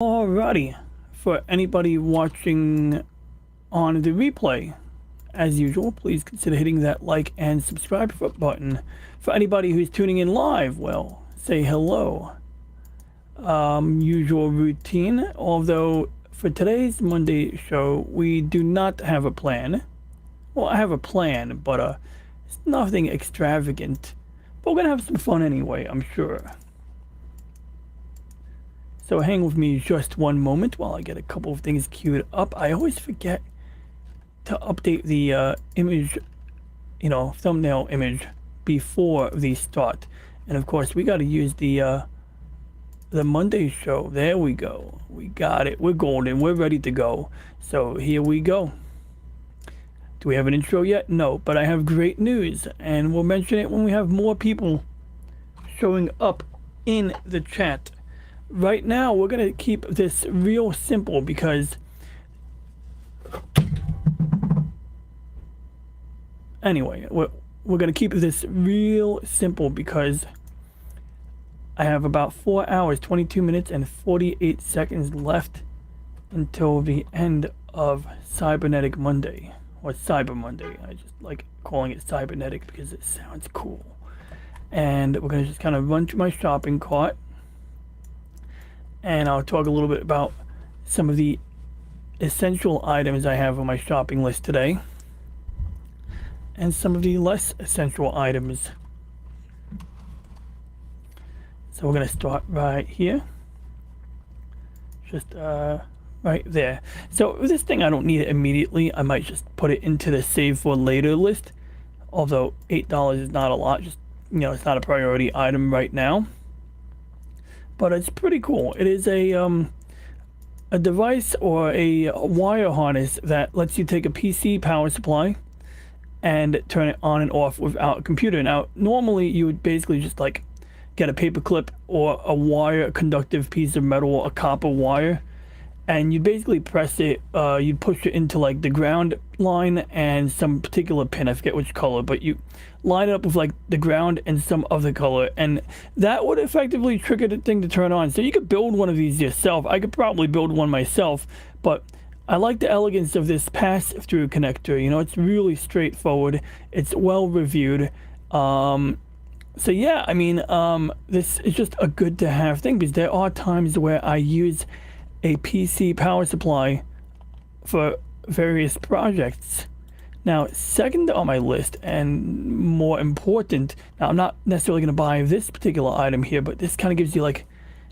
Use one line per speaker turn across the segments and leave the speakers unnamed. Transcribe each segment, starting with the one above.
Alrighty, for anybody watching on the replay, as usual, please consider hitting that like and subscribe button. For anybody who's tuning in live, well, say hello. Usual routine, although for today's Monday show, we do not have a plan. Well, I have a plan, but it's nothing extravagant. But we're gonna have some fun anyway, I'm sure. So hang with me just one moment while I get a couple of things queued up. I always forget to update the image, thumbnail image before the start. And of course, we got to use the Monday show. There we go. We got it. We're golden. We're ready to go. So here we go. Do we have an intro yet? No, but I have great news, and we'll mention it when we have more people showing up in the chat. Right now, we're going to keep this real simple because anyway, we're going to keep this real simple because I have about 4 hours, 22 minutes, and 48 seconds left until the end of Cybernetic Monday, or Cyber Monday. I just like calling it Cybernetic because it sounds cool. And we're going to just kind of run through my shopping cart. And I'll talk a little bit about some of the essential items I have on my shopping list today, and some of the less essential items. So we're going to start right here, just right there. So this thing, I don't need it immediately. I might just put it into the save for later list, although $8 is not a lot. Just, it's not a priority item right now. But it's pretty cool. It is a device or a wire harness that lets you take a PC power supply and turn it on and off without a computer. Now, normally you would basically just like get a paper clip or a wire, conductive piece of metal, a copper wire, and you'd basically press it, you'd push it into like the ground line and some particular pin, I forget which color, but you line it up with like the ground and some other color, and that would effectively trigger the thing to turn on. So you could build one of these yourself. I could probably build one myself, but I like the elegance of this pass-through connector. It's really straightforward. It's well reviewed. So yeah, I mean, this is just a good to have thing because there are times where I use a PC power supply for various projects. Now, second on my list and more important, now I'm not necessarily going to buy this particular item here, but this kind of gives you like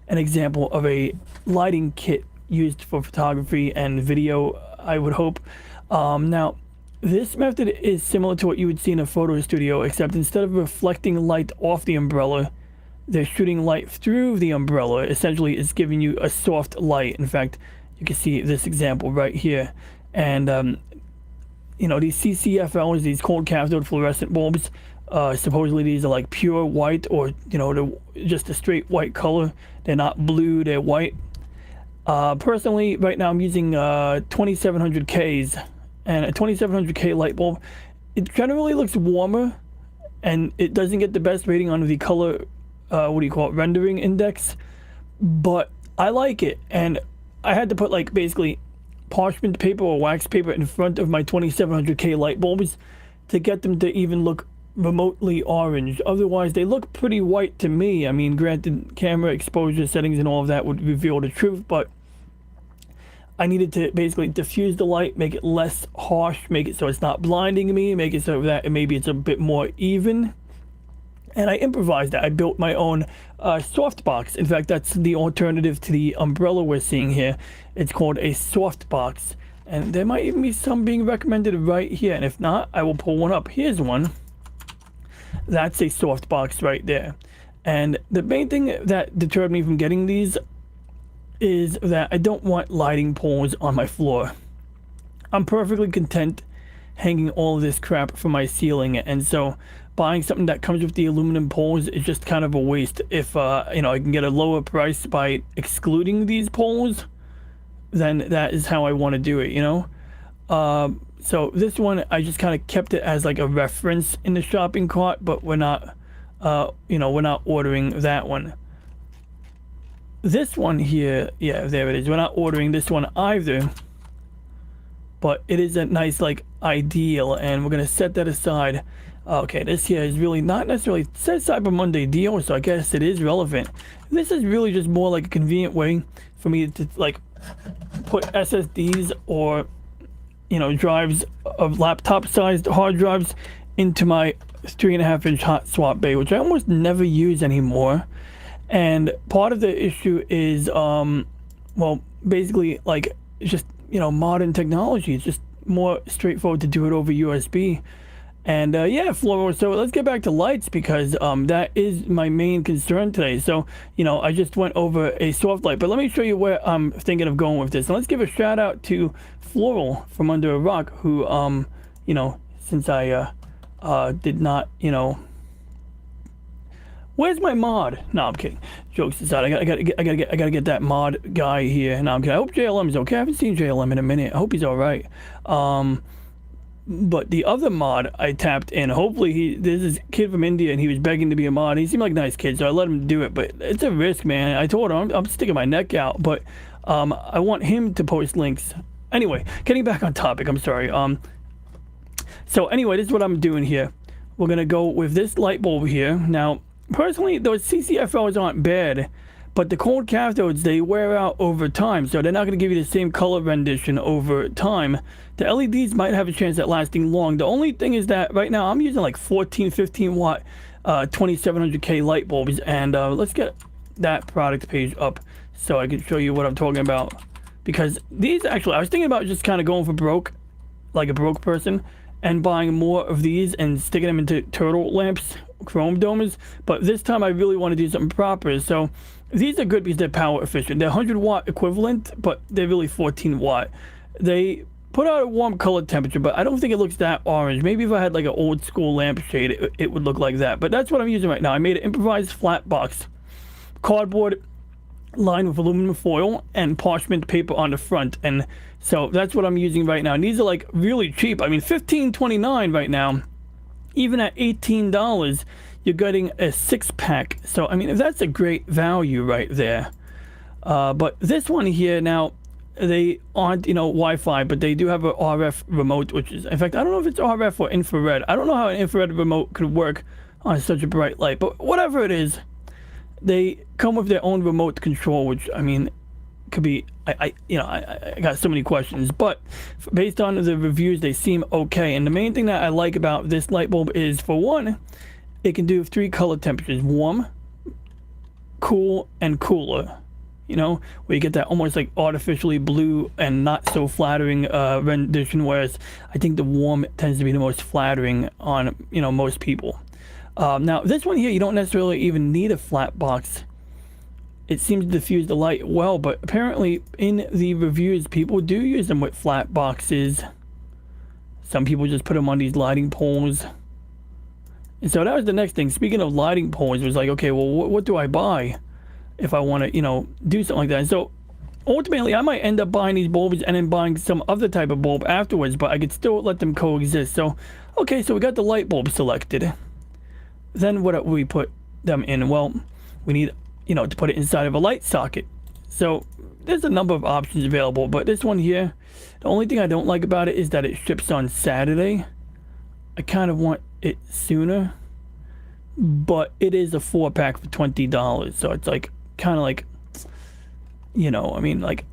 an example of a lighting kit used for photography and video, I would hope. Now, this method is similar to what you would see in a photo studio, except instead of reflecting light off the umbrella, they're shooting light through the umbrella. Essentially, it's giving you a soft light. In fact, you can see this example right here. And, these CCFLs, these cold cathode fluorescent bulbs, supposedly these are like pure white, or, they're just a straight white color. They're not blue, they're white. Personally, right now I'm using 2700Ks, and a 2700K light bulb, it generally looks warmer, and it doesn't get the best rating on the color rendering index, but I like it. And I had to put like basically parchment paper or wax paper in front of my 2700K light bulbs to get them to even look remotely orange. Otherwise they look pretty white to me. I mean, granted, camera exposure settings and all of that would reveal the truth, but I needed to basically diffuse the light, make it less harsh, make it so it's not blinding me, make it so that maybe it's a bit more even. And I improvised that. I built my own softbox. In fact, that's the alternative to the umbrella we're seeing here. It's called a softbox. And there might even be some being recommended right here. And if not, I will pull one up. Here's one. That's a softbox right there. And the main thing that deterred me from getting these is that I don't want lighting poles on my floor. I'm perfectly content hanging all of this crap from my ceiling, and so buying something that comes with the aluminum poles is just kind of a waste. If I can get a lower price by excluding these poles, then that is how I want to do it. So this one, I just kind of kept it as like a reference in the shopping cart, but we're not ordering that one. this one here, yeah, there it is. We're not ordering this one either, but it is a nice like ideal, and we're gonna set that aside. Okay, this here is really not necessarily, it says Cyber Monday deal, so I guess it is relevant. This is really just more like a convenient way for me to like put SSDs or, you know, drives of laptop sized hard drives into my 3.5-inch hot swap bay, which I almost never use anymore. And part of the issue is well, basically like it's just, you know, modern technology. It's just more straightforward to do it over USB. And yeah, Floro, so let's get back to lights, because that is my main concern today. So, you know, I just went over a soft light, but let me show you where I'm thinking of going with this. And let's give a shout out to Floral from Under a Rock, who, you know, since I did not, you know, where's my mod? No, I'm kidding. Jokes aside, I gotta get that mod guy here. No, I'm kidding. I hope JLM is okay. I haven't seen JLM in a minute. I hope he's all right. But the other mod I tapped in, hopefully there's this kid from India and he was begging to be a mod. He seemed like a nice kid, so I let him do it, but it's a risk, man. I told him I'm sticking my neck out, but I want him to post links. Anyway, getting back on topic, I'm sorry. So anyway, this is what I'm doing here. We're gonna go with this light bulb here. Now, personally, those CCFLs aren't bad, but the cold cathodes, they wear out over time, so they're not going to give you the same color rendition over time. The LEDs might have a chance at lasting long. The only thing is that right now I'm using like 14, 15 watt 2700K light bulbs, and let's get that product page up so I can show you what I'm talking about. Because these actually, I was thinking about just kind of going for broke, like a broke person, and buying more of these and sticking them into turtle lamps, chrome domes, but this time I really want to do something proper. So these are good because they're power efficient. They're 100 watt equivalent, but they're really 14 watt. They put out a warm color temperature, but I don't think it looks that orange. Maybe if I had like an old school lampshade, it would look like that. But that's what I'm using right now. I made an improvised flat box, cardboard lined with aluminum foil and parchment paper on the front, and so that's what I'm using right now. And these are like really cheap. I mean, $15.29 right now. Even at $18, you're getting a 6-pack. So, I mean, that's a great value right there. But this one here, now, they aren't, you know, Wi-Fi, but they do have a RF remote, which is, in fact, I don't know if it's RF or infrared. I don't know how an infrared remote could work on such a bright light, but whatever it is, they come with their own remote control, which, I mean, could be, I got so many questions, but based on the reviews, they seem okay. And the main thing that I like about this light bulb is, for one, it can do 3 color temperatures: warm, cool, and cooler. You know, where you get that almost like artificially blue and not so flattering rendition, whereas I think the warm tends to be the most flattering on, you know, most people. Now, this one here, you don't necessarily even need a flat box. It seems to diffuse the light well, but apparently in the reviews, people do use them with flat boxes. Some people just put them on these lighting poles. And so that was the next thing. Speaking of lighting poles, it was like, okay, well, what do I buy if I want to, you know, do something like that? And so ultimately, I might end up buying these bulbs and then buying some other type of bulb afterwards, but I could still let them coexist. So, okay, so we got the light bulb selected. Then what do we put them in? Well, we need, you know, to put it inside of a light socket. So there's a number of options available, but this one here, the only thing I don't like about it is that it ships on Saturday. I kind of want it sooner, but it is a 4-pack for $20. So it's like, kind of like, you know, I mean, like,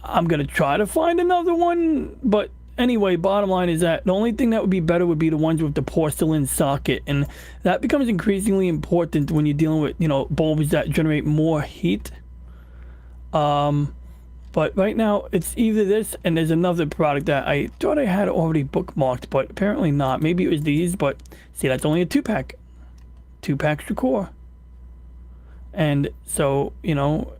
I'm going to try to find another one, but anyway, bottom line is that the only thing that would be better would be the ones with the porcelain socket, and that becomes increasingly important when you're dealing with, you know, bulbs that generate more heat. But right now it's either this, and there's another product that I thought I had already bookmarked, but apparently not. Maybe it was these, but see, that's only a 2-pack. 2-pack Shakur. And so, you know,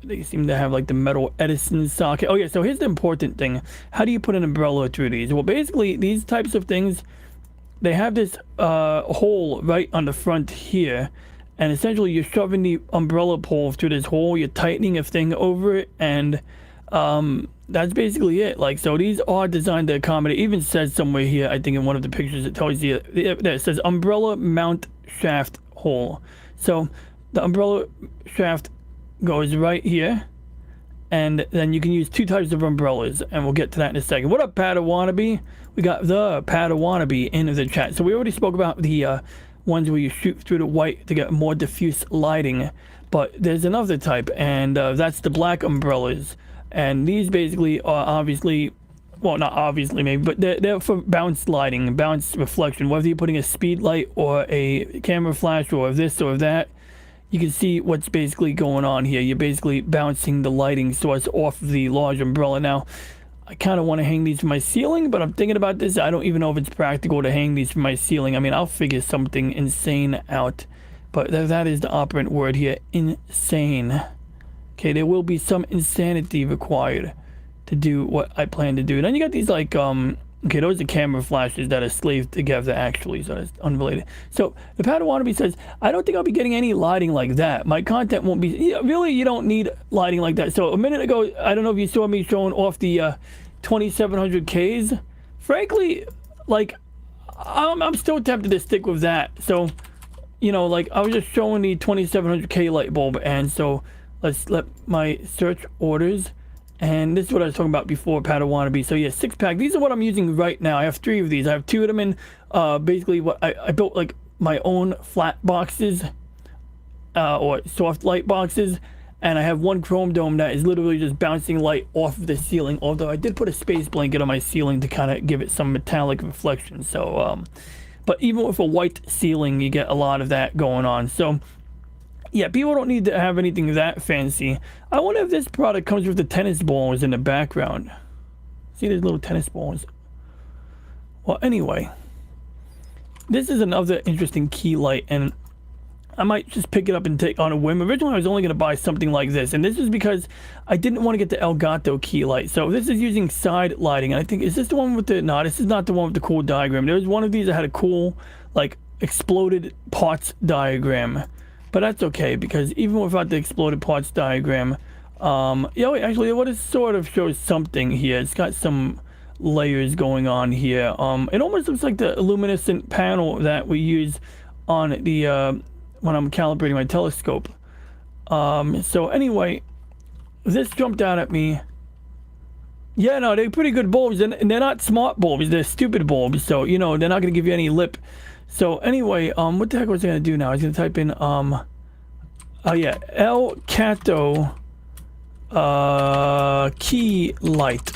they seem to have like the metal Edison socket. Oh yeah, so here's the important thing. How do you put an umbrella through these? Well, basically, these types of things, they have this hole right on the front here. And essentially, you're shoving the umbrella pole through this hole. You're tightening a thing over it. And that's basically it. Like, so these are designed to accommodate. It even says somewhere here, I think in one of the pictures, it tells you, there it says umbrella mount shaft hole. So the umbrella shaft goes right here, and then you can use 2 types of umbrellas, and we'll get to that in a second. What up, Padawannabe? We got the Padawannabe in the chat. So we already spoke about the ones where you shoot through the white to get more diffuse lighting, but there's another type, and that's the black umbrellas. And these basically are obviously, well, not obviously maybe, but they're for bounce lighting, bounce reflection. Whether you're putting a speed light or a camera flash or this or that, you can see what's basically going on here. You're basically bouncing the lighting source off of the large umbrella. Now, I kind of want to hang these from my ceiling, but I'm thinking about this. I don't even know if it's practical to hang these from my ceiling. I mean, I'll figure something insane out, but that is the operant word here, insane. Okay, there will be some insanity required to do what I plan to do. Then you got these like, okay, those are camera flashes that are slaved together actually, so that's unrelated. So the Padawannabe says, I don't think I'll be getting any lighting like that. My content won't be, yeah, really, you don't need lighting like that. So a minute ago, I don't know if you saw me showing off the 2700Ks. Frankly, like, I'm still tempted to stick with that. So, you know, like, I was just showing the 2700K light bulb, and so let's let my search orders. And this is what I was talking about before, Padawannabe. So yeah, 6-pack. These are what I'm using right now. I have 3 of these. I have 2 of them in basically what I built, like my own flat boxes or soft light boxes. And I have one chrome dome that is literally just bouncing light off of the ceiling. Although I did put a space blanket on my ceiling to kind of give it some metallic reflection. So, but even with a white ceiling, you get a lot of that going on. So yeah, people don't need to have anything that fancy. I wonder if this product comes with the tennis balls in the background. See, there's little tennis balls. Well, anyway, this is another interesting key light, and I might just pick it up and take on a whim. Originally, I was only going to buy something like this, and this is because I didn't want to get the Elgato key light. So this is using side lighting, and I think, is this the one with the, no, this is not the one with the cool diagram. There was one of these that had a cool, like, exploded parts diagram. But that's okay, because even without the exploded parts diagram, yeah, actually, what it sort of shows something here. It's got some layers going on here. It almost looks like the luminescent panel that we use on the when I'm calibrating my telescope. So anyway, this jumped out at me. Yeah, no, they're pretty good bulbs, and they're not smart bulbs. They're stupid bulbs. So, you know, they're not going to give you any lip. So anyway, what the heck was I going to do now? I was going to type in, oh yeah, Elgato key light.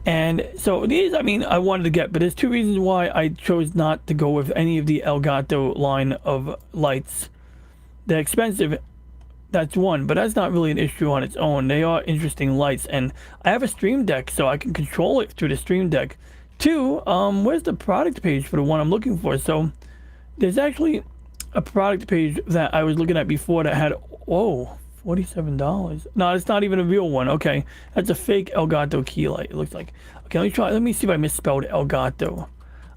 And so these, I mean, I wanted to get, but there's 2 reasons why I chose not to go with any of the Elgato line of lights. They're expensive, that's one, but that's not really an issue on its own. They are interesting lights, and I have a Stream Deck, so I can control it through the Stream Deck. 2, where's the product page for the one I'm looking for? So there's actually a product page that I was looking at before that had, whoa, $47. No, it's not even a real one. Okay, that's a fake Elgato key light, it looks like. Okay, let me try, let me see if I misspelled Elgato.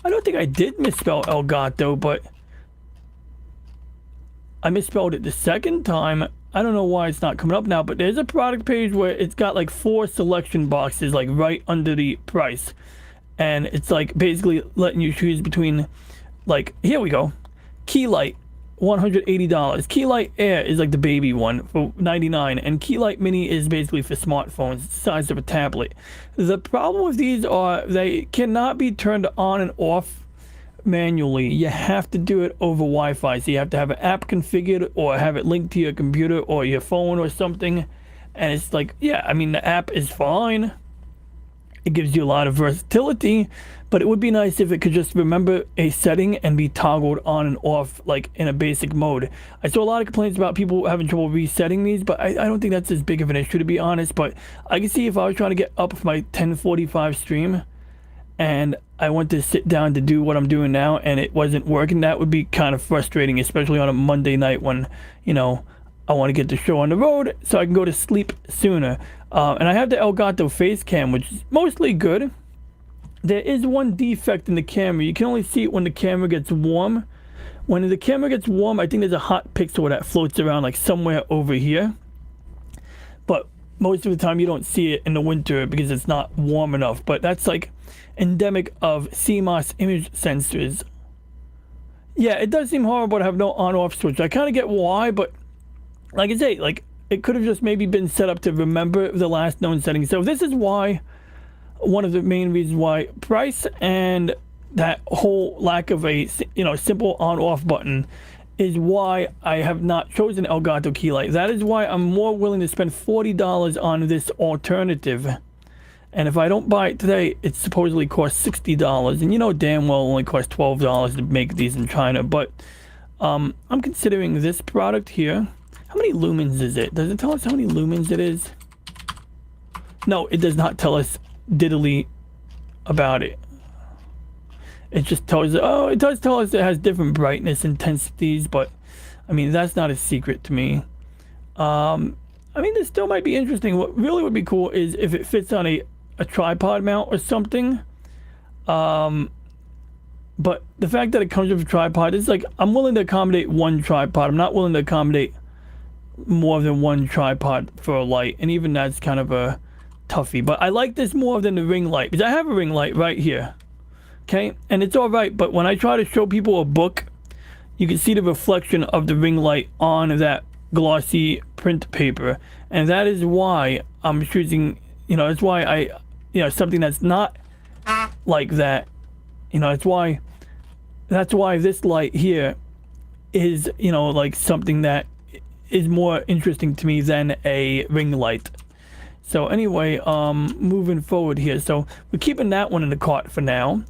I don't think I did misspell Elgato, but I misspelled it the second time. I don't know why it's not coming up now, but there's a product page where it's got like 4 selection boxes, like right under the price. And it's like basically letting you choose between, like, here we go, key light, $180. Key light Air is like the baby one for $99, and key light Mini is basically for smartphones, the size of a tablet. The problem with these are they cannot be turned on and off manually. You have to do it over Wi-Fi. So you have to have an app configured or have it linked to your computer or your phone or something. And it's like, yeah, I mean, the app is fine. It gives you a lot of versatility, but it would be nice if it could just remember a setting and be toggled on and off, like in a basic mode. I saw a lot of complaints about people having trouble resetting these, but I don't think that's as big of an issue, to be honest. But I can see if I was trying to get up for my 10:45 stream and I went to sit down to do what I'm doing now and it wasn't working, that would be kind of frustrating, especially on a Monday night when, you know, I want to get the show on the road so I can go to sleep sooner. And I have the Elgato face cam, which is mostly good. There is one defect in the camera. You can only see it when the camera gets warm. When the camera gets warm, I think there's a hot pixel that floats around like somewhere over here. But most of the time you don't see it in the winter because it's not warm enough. But that's like endemic of CMOS image sensors. Yeah, it does seem horrible to have no on-off switch. I kind of get why, but like I say, like it could have just maybe been set up to remember the last known setting. So this is why, one of the main reasons why price and that whole lack of a simple on off button is why I have not chosen Elgato key light. That is why I'm more willing to spend $40 on this alternative. And if I don't buy it today, it supposedly costs $60, and you know damn well it only costs $12 to make these in China. But I'm considering this product here. How many lumens is it? Does it tell us how many lumens it is? No, it does not tell us diddly about it. It just tells us, oh, it does tell us it has different brightness intensities, but I mean, that's not a secret to me. I mean, this still might be interesting. What really would be cool is if it fits on a tripod mount or something. But the fact that it comes with a tripod is like, I'm willing to accommodate one tripod. I'm not willing to accommodate more than one tripod for a light, and even that's kind of a toughie. But I like this more than the ring light, because I have a ring light right here. Okay, and it's all right, but when I try to show people a book, you can see the reflection of the ring light on that glossy print paper, and that is why I'm choosing, that's why I, something that's not like that, that's why this light here is, like something that is more interesting to me than a ring light. So anyway, moving forward here, so we're keeping that one in the cart for now.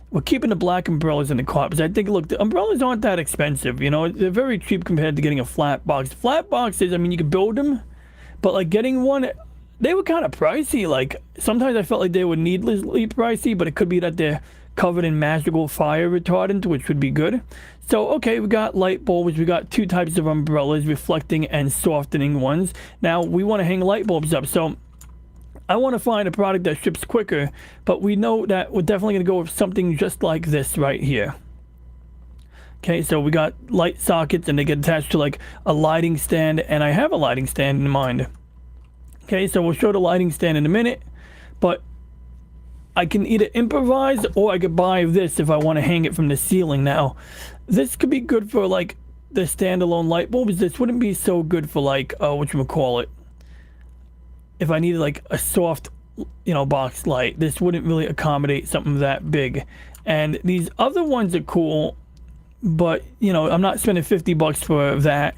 We're keeping the black umbrellas in the cart, because I think, look, the umbrellas aren't that expensive, they're very cheap compared to getting a flat box. Flat boxes, I mean, you could build them, but like getting one, they were kind of pricey. Like sometimes I felt like they were needlessly pricey, but it could be that they're covered in magical fire retardant, which would be good. So okay, we got light bulbs, we got two types of umbrellas, reflecting and softening ones. Now we want to hang light bulbs up, so I want to find a product that ships quicker, but we know that we're definitely going to go with something just like this right here. Okay, so we got light sockets, and they get attached to like a lighting stand, and I have a lighting stand in mind. Okay, so we'll show the lighting stand in a minute, but I can either improvise or I could buy this if I want to hang it from the ceiling. Now, this could be good for like the standalone light bulbs. This wouldn't be so good for like, whatchamacallit, if I needed like a soft, box light. This wouldn't really accommodate something that big. And these other ones are cool, but I'm not spending $50 for that.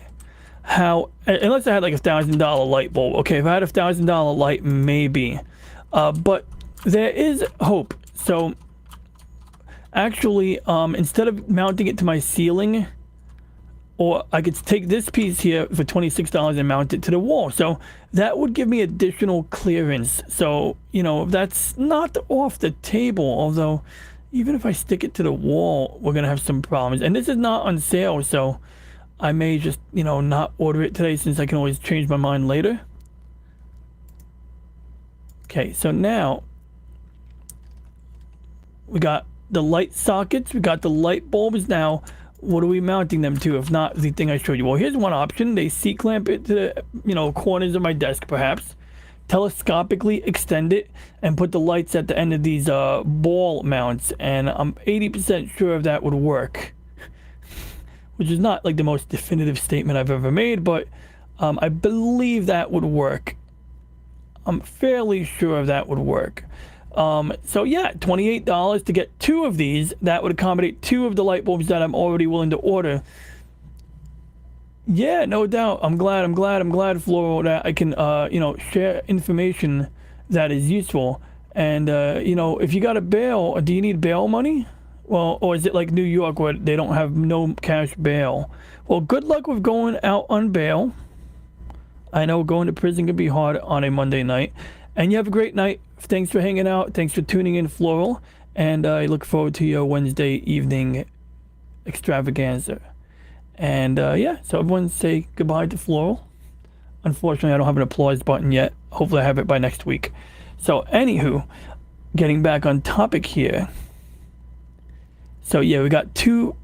Unless I had like $1,000 light bulb. Okay, if I had $1,000 light, maybe. But there is hope. So actually, instead of mounting it to my ceiling, or I could take this piece here for $26 and mount it to the wall. So that would give me additional clearance. So, that's not off the table. Although, even if I stick it to the wall, we're going to have some problems. And this is not on sale, so I may just, not order it today, since I can always change my mind later. Okay, so now we got the light sockets. We got the light bulbs. Now, what are we mounting them to, if not the thing I showed you? Well, here's one option. They seat clamp it to the, corners of my desk, perhaps. Telescopically extend it and put the lights at the end of these ball mounts. And I'm 80% sure that would work. Which is not like the most definitive statement I've ever made, but I believe that would work. I'm fairly sure that would work. So yeah, $28 to get two of these. That would accommodate two of the light bulbs that I'm already willing to order. Yeah, no doubt. I'm glad, Floral, that I can, share information that is useful. And, if you got a bail, do you need bail money? Well, or is it like New York where they don't have no cash bail? Well, good luck with going out on bail. I know going to prison can be hard on a Monday night. And you have a great night. Thanks for hanging out. Thanks for tuning in, Floral. And I look forward to your Wednesday evening extravaganza. And so everyone say goodbye to Floral. Unfortunately, I don't have an applause button yet. Hopefully I have it by next week. So anywho, getting back on topic here. So yeah, we got two,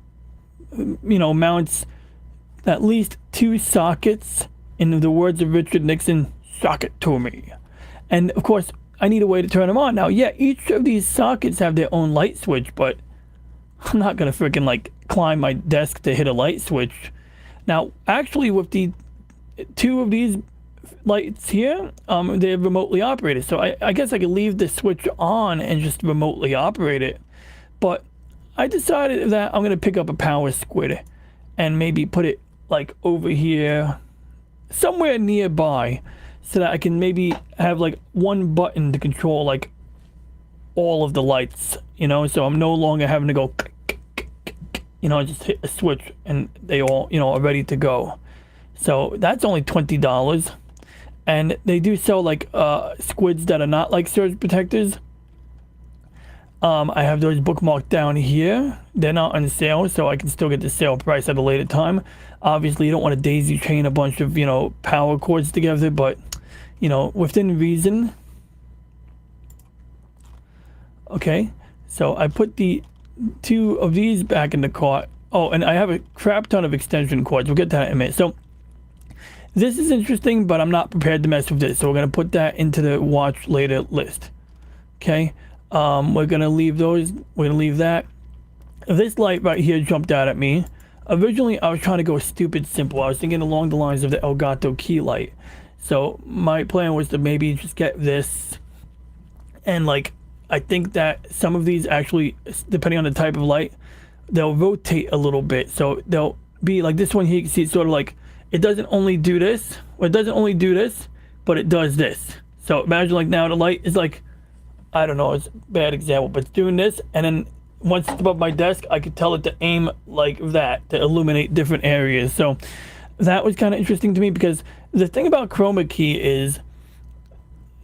mounts, at least two sockets. In the words of Richard Nixon, sock it to me. And of course, I need a way to turn them on. Now, yeah, each of these sockets have their own light switch, but I'm not going to freaking climb my desk to hit a light switch. Now, actually with the two of these lights here, they're remotely operated. So I guess I could leave the switch on and just remotely operate it. But I decided that I'm going to pick up a power squid and maybe put it like over here, somewhere nearby, so that I can maybe have like one button to control like all of the lights, you know, so I'm no longer having to go, you know, just hit a switch and they all, you know, are ready to go. So that's only $20. And they do sell like squids that are not like surge protectors. I have those bookmarked down here. They're not on sale, so I can still get the sale price at a later time. Obviously, you don't want to daisy chain a bunch of, you know, power cords together, but, you know, within reason. Okay, so I put the two of these back in the cart. Oh, and I have a crap ton of extension cords. We'll get to that in a minute. So this is interesting, but I'm not prepared to mess with this. So we're going to put that into the watch later list. Okay. We're going to leave those. We're going to leave that. This light right here jumped out at me. Originally, I was trying to go stupid simple. I was thinking along the lines of the Elgato key light. So my plan was to maybe just get this. And like, I think that some of these actually, depending on the type of light, they'll rotate a little bit. So they'll be like this one here. You can see it's sort of like, it doesn't only do this, or it doesn't only do this, but it does this. So imagine like now the light is like, I don't know, it's a bad example, but it's doing this, and then once it's above my desk, I could tell it to aim like that to illuminate different areas. So that was kind of interesting to me, because the thing about chroma key is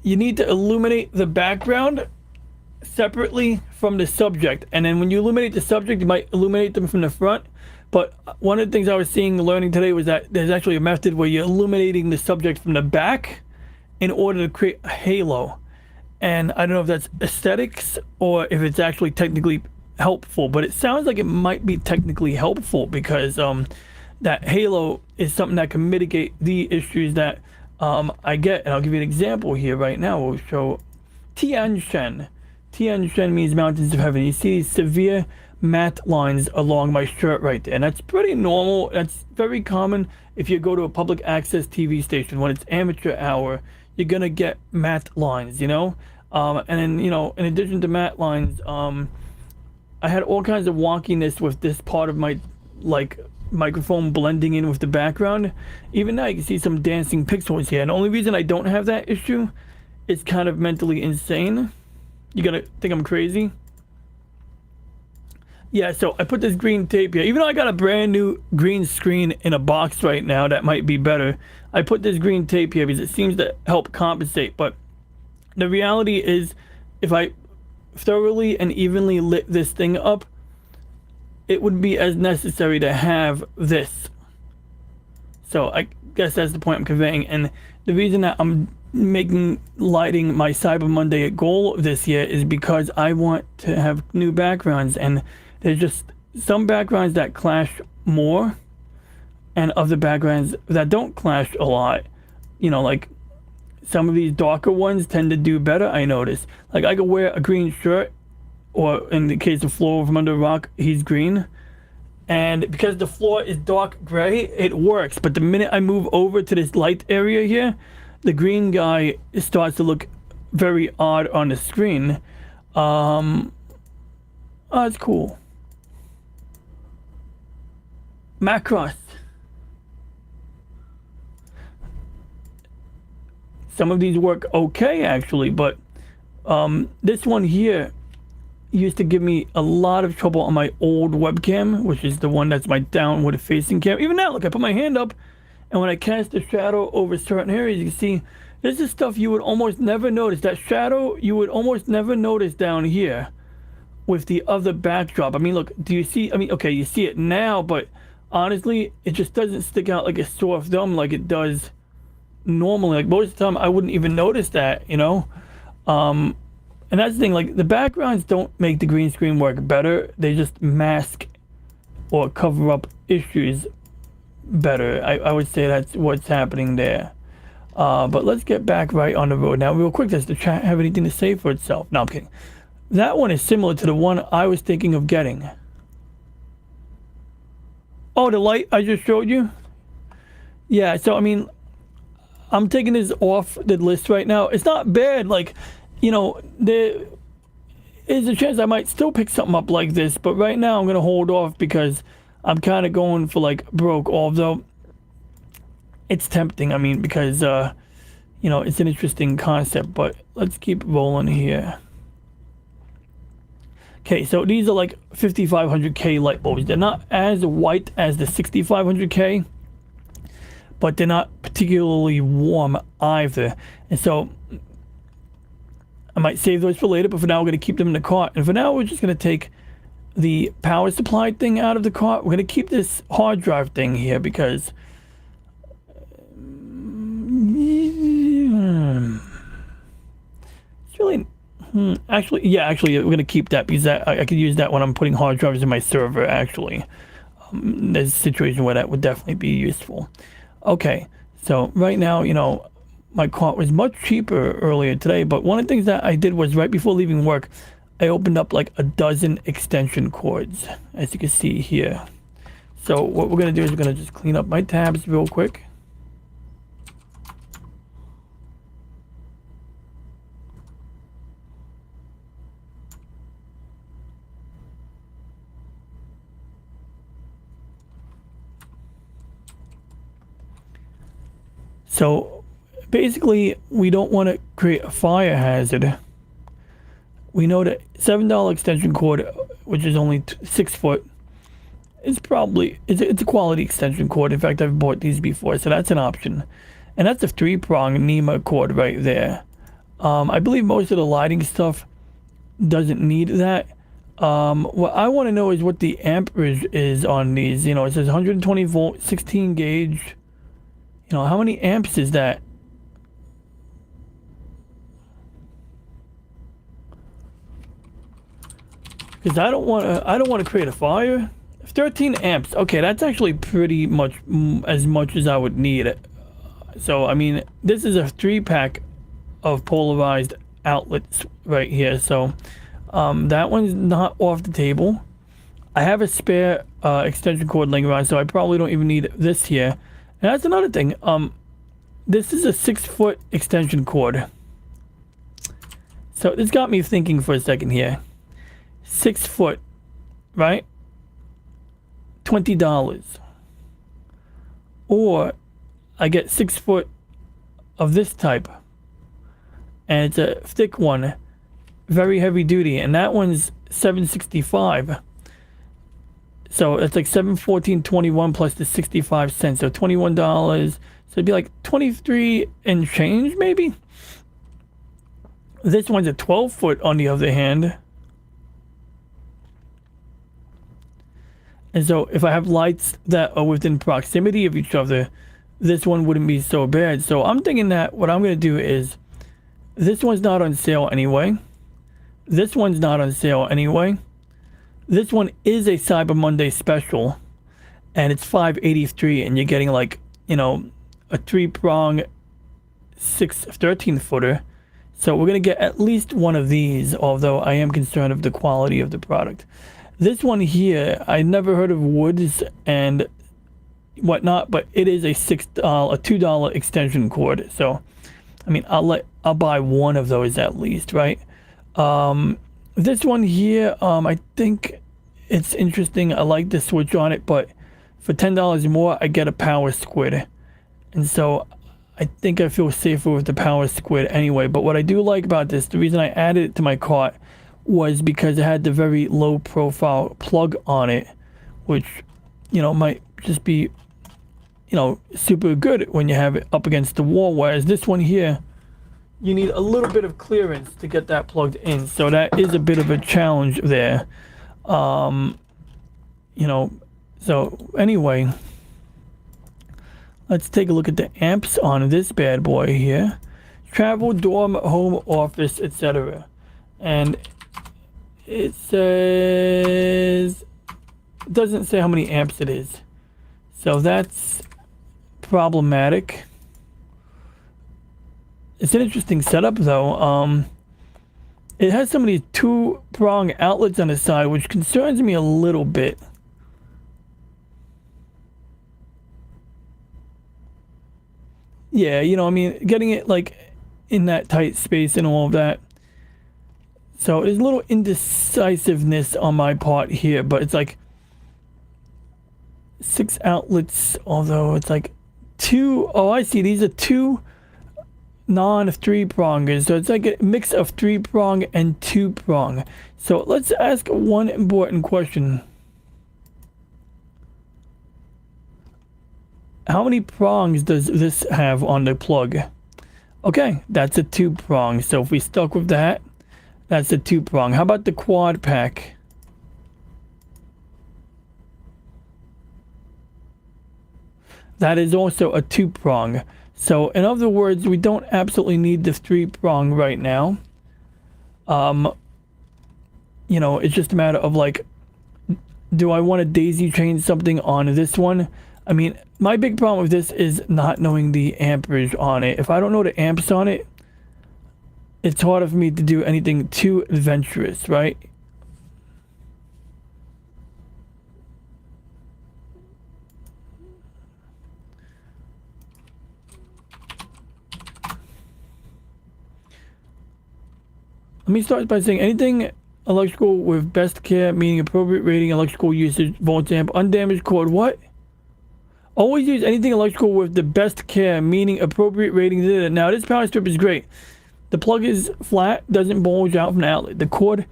you need to illuminate the background separately from the subject, and then when you illuminate the subject, you might illuminate them from the front. But one of the things I was learning today was that there's actually a method where you're illuminating the subject from the back in order to create a halo. And I don't know if that's aesthetics or if it's actually technically helpful, but it sounds like it might be technically helpful, because that halo is something that can mitigate the issues that I get. And I'll give you an example here right now. We'll show Tian Shen. Tian Shen means mountains of heaven. You see these severe matte lines along my shirt right there, and that's pretty normal. That's very common if you go to a public access TV station when it's amateur hour. You're gonna get matte lines, you know. And then, you know, in addition to matte lines, I had all kinds of wonkiness with this part of my like microphone blending in with the background. Even now you can see some dancing pixels here, and the only reason I don't have that issue is kind of mentally insane. You're gonna think I'm crazy. Yeah, so I put this green tape here. Even though I got a brand new green screen in a box right now that might be better, I put this green tape here because it seems to help compensate. But the reality is, if I thoroughly and evenly lit this thing up, it would be as necessary to have this. So I guess that's the point I'm conveying. And the reason that I'm lighting my Cyber Monday goal this year is because I want to have new backgrounds, and there's just some backgrounds that clash more and other backgrounds that don't clash a lot. You know, like some of these darker ones tend to do better, I notice. Like I could wear a green shirt, or in the case of Floor from Under a Rock, he's green. And because the floor is dark gray, it works. But the minute I move over to this light area here, the green guy starts to look very odd on the screen. Oh, it's cool. Macross. Some of these work okay, actually, but this one here used to give me a lot of trouble on my old webcam, which is the one that's my downward facing cam. Even now, look, I put my hand up, and when I cast a shadow over certain areas, you can see this is stuff you would almost never notice. That shadow you would almost never notice down here with the other backdrop. I mean, look, do you see? I mean, okay, you see it now, but honestly, it just doesn't stick out like a sore thumb like it does normally. Like most of the time, I wouldn't even notice that, you know? And that's the thing, like the backgrounds don't make the green screen work better. They just mask or cover up issues better. I would say that's what's happening there. But let's get back right on the road now. Real quick, does the chat have anything to say for itself? No, I'm kidding. That one is similar to the one I was thinking of getting. Oh, the light I just showed you? Yeah, so I mean, I'm taking this off the list right now. It's not bad. Like, you know, there is a chance I might still pick something up like this, but right now I'm gonna hold off because I'm kind of going for like broke. Although it's tempting. I mean, because you know, it's an interesting concept. But let's keep rolling here. Okay, so these are like 5500K light bulbs. They're not as white as the 6500K, but they're not particularly warm either. And so I might save those for later, but for now we're going to keep them in the cart. And for now we're just going to take the power supply thing out of the cart. We're going to keep this hard drive thing here because it's really... Actually, we're going to keep that because I could use that when I'm putting hard drives in my server, actually. There's a situation where that would definitely be useful. Okay, so right now, you know, my cart was much cheaper earlier today, but one of the things that I did was right before leaving work, I opened up like a dozen extension cords, as you can see here. So what we're going to do is we're going to just clean up my tabs real quick. So basically, we don't want to create a fire hazard. We know that $7 extension cord, which is only 6 foot, is probably it's a quality extension cord. In fact, I've bought these before, so that's an option. And that's a 3-prong NEMA cord right there. I believe most of the lighting stuff doesn't need that. What I want to know is what the amperage is on these. You know, it says 120 volt, 16 gauge. You know, how many amps is that? Because I don't want to create a fire. 13 amps. Okay, that's actually pretty much as much as I would need. So I mean, this is a 3-pack of polarized outlets right here. So that one's not off the table. I have a spare extension cord laying around, so I probably don't even need this here. And that's another thing. This is a 6-foot extension cord. So this got me thinking for a second here. 6 foot, right? $20. Or I get 6 foot of this type, and it's a thick one, very heavy duty, and that one's $7.65. So it's like $7.14.21 plus the 65 cents, so $21. So it'd be like 23 and change, maybe. This one's a 12 foot on the other hand. And so if I have lights that are within proximity of each other, this one wouldn't be so bad. So I'm thinking that what I'm going to do is, this one's not on sale anyway. This one's not on sale anyway. This one is a Cyber Monday special, and it's $5.83, and you're getting like, you know, a 3-prong 13 footer. So we're going to get at least one of these, although I am concerned of the quality of the product. This one here, I never heard of woods and whatnot, but it is a $2 extension cord. So, I mean, I'll buy one of those at least, right? This one here, I think it's interesting. I like the switch on it, but for $10 more, I get a power squid. And so I think I feel safer with the power squid anyway. But what I do like about this, the reason I added it to my cart was because it had the very low profile plug on it, which, you know, might just be, you know, super good when you have it up against the wall. Whereas this one here, you need a little bit of clearance to get that plugged in. So that is a bit of a challenge there. You know, so anyway, let's take a look at the amps on this bad boy here. Travel, dorm, home, office, etc. And it says, it doesn't say how many amps it is. So that's problematic. It's an interesting setup though. It has so many 2-prong outlets on the side, which concerns me a little bit. Yeah, you know, I mean, getting it like in that tight space and all of that. So there's a little indecisiveness on my part here, but it's like 6 outlets, although it's like 2. Oh, I see. These are 2 non-3 prongers. So it's like a mix of 3 prong and 2 prong. So let's ask one important question. How many prongs does this have on the plug? Okay, that's a 2 prong. So if we stuck with that, that's a 2 prong. How about the quad pack? That is also a 2 prong. So in other words, we don't absolutely need the 3 prong right now. You know, it's just a matter of like, do I want to daisy chain something on this one? I mean, my big problem with this is not knowing the amperage on it. If I don't know the amps on it, it's harder for me to do anything too adventurous, right? Let me start by saying anything electrical with best care, meaning appropriate rating, electrical usage, volts amp, undamaged cord. What? Always use anything electrical with the best care, meaning appropriate rating. Now this power strip is great. The plug is flat, doesn't bulge out from the outlet. The cord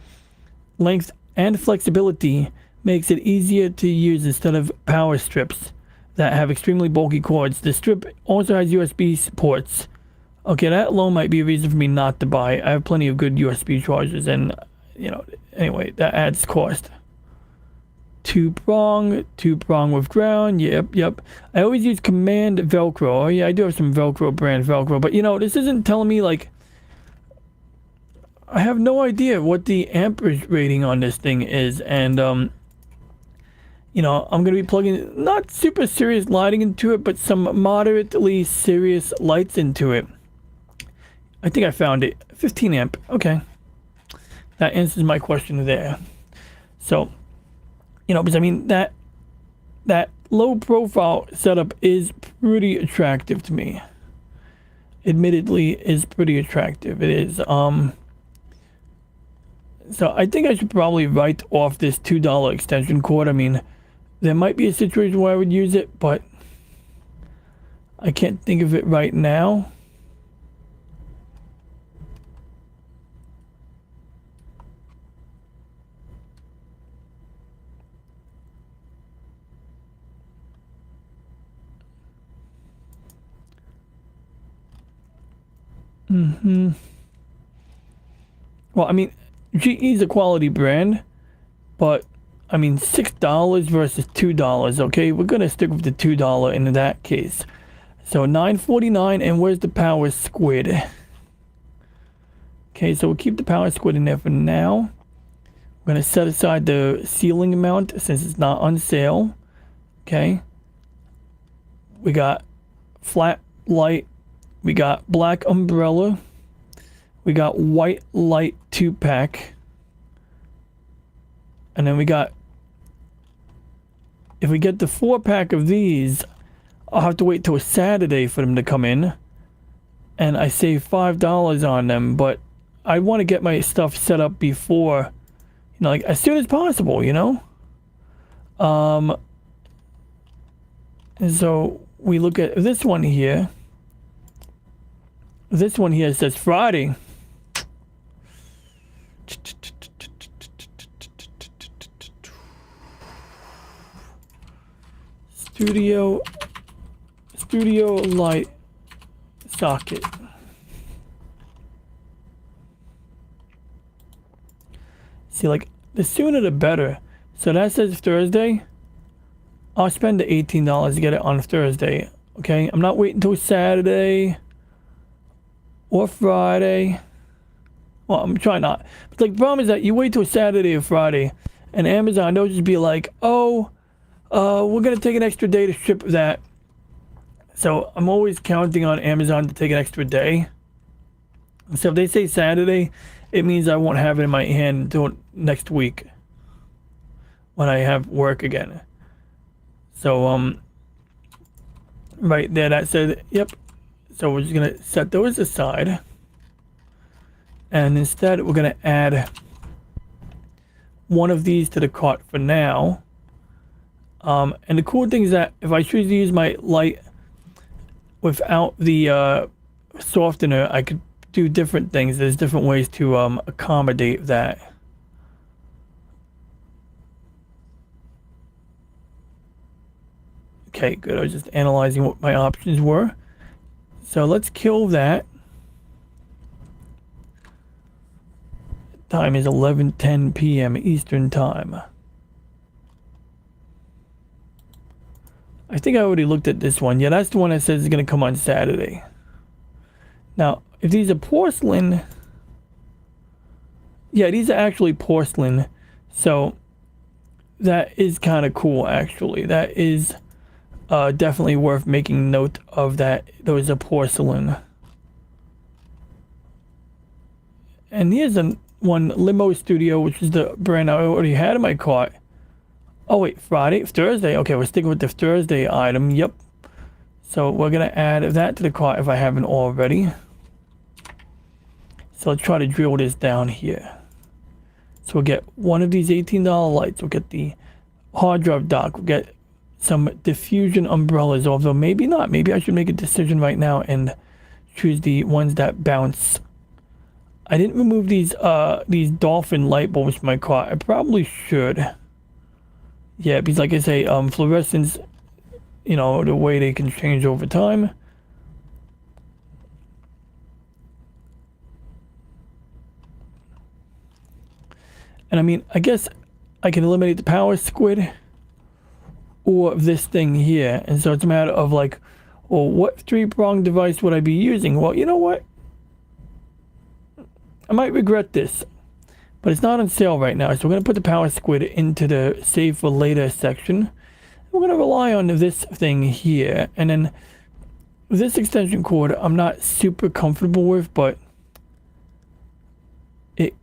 length and flexibility makes it easier to use instead of power strips that have extremely bulky cords. The strip also has USB ports. Okay, that alone might be a reason for me not to buy. I have plenty of good USB chargers, and you know, anyway, that adds cost. 2 prong with ground. Yep. I always use command Velcro. Oh yeah, I do have some Velcro brand Velcro, but you know, this isn't telling me like. I have no idea what the amperage rating on this thing is, and you know, I'm gonna be plugging not super serious lighting into it, but some moderately serious lights into it. I think I found it. 15 amp. Okay, that answers my question there. So, you know, because I mean that low profile setup is pretty attractive to me. Admittedly, is pretty attractive. It is. So I think I should probably write off this $2 extension cord. I mean, there might be a situation where I would use it, but I can't think of it right now. Well, I mean, GE is a quality brand, but I mean, $6 versus $2. Okay, we're gonna stick with the $2 in that case. So $9.49, and where's the power squid? Okay, so we'll keep the power squid in there for now. We're gonna set aside the ceiling amount since it's not on sale. Okay, we got flat light, we got black umbrella, we got white light 2-pack, and then we got, if we get the 4-pack of these, I'll have to wait till Saturday for them to come in, and I save $5 on them, but I want to get my stuff set up before, you know, like as soon as possible, you know. And so we look at this one here. This one here says Friday. Studio light socket. See, like, the sooner the better. So that says Thursday. I'll spend the $18 to get it on Thursday. Okay, I'm not waiting until Saturday or Friday. Well, I'm trying not. But like, the problem is that you wait till Saturday or Friday, and Amazon, they'll just be like, oh, we're gonna take an extra day to ship that. So I'm always counting on Amazon to take an extra day. So if they say Saturday, it means I won't have it in my hand until next week when I have work again. So right there, that said, yep, So we're just gonna set those aside. And instead we're gonna add one of these to the cart for now. And the cool thing is that if I choose to use my light without the softener, I could do different things. There's different ways to accommodate that. Okay, good. I was just analyzing what my options were. So let's kill that. Time is 11:10 p.m. Eastern Time. I think I already looked at this one. Yeah, that's the one that says it's going to come on Saturday. Now, if these are porcelain... Yeah, these are actually porcelain. So, that is kind of cool, actually. That is definitely worth making note of, that those are porcelain. And here's one Limo Studio, which is the brand I already had in my cart. Oh wait, Thursday. Okay, we're sticking with the Thursday item. Yep. So we're gonna add that to the cart if I haven't already. So let's try to drill this down here. So we'll get one of these $18 lights. We'll get the hard drive dock. We'll get some diffusion umbrellas, although maybe not. Maybe I should make a decision right now and choose the ones that bounce. I didn't remove these dolphin light bulbs from my cart. I probably should. Yeah, because like I say, fluorescence, you know, the way they can change over time. And I mean, I guess I can eliminate the power squid or this thing here. And so it's a matter of like, well, what three-prong device would I be using? Well, you know what? I might regret this, but it's not on sale right now. So we're going to put the power squid into the save for later section. We're going to rely on this thing here. And then this extension cord, I'm not super comfortable with, but it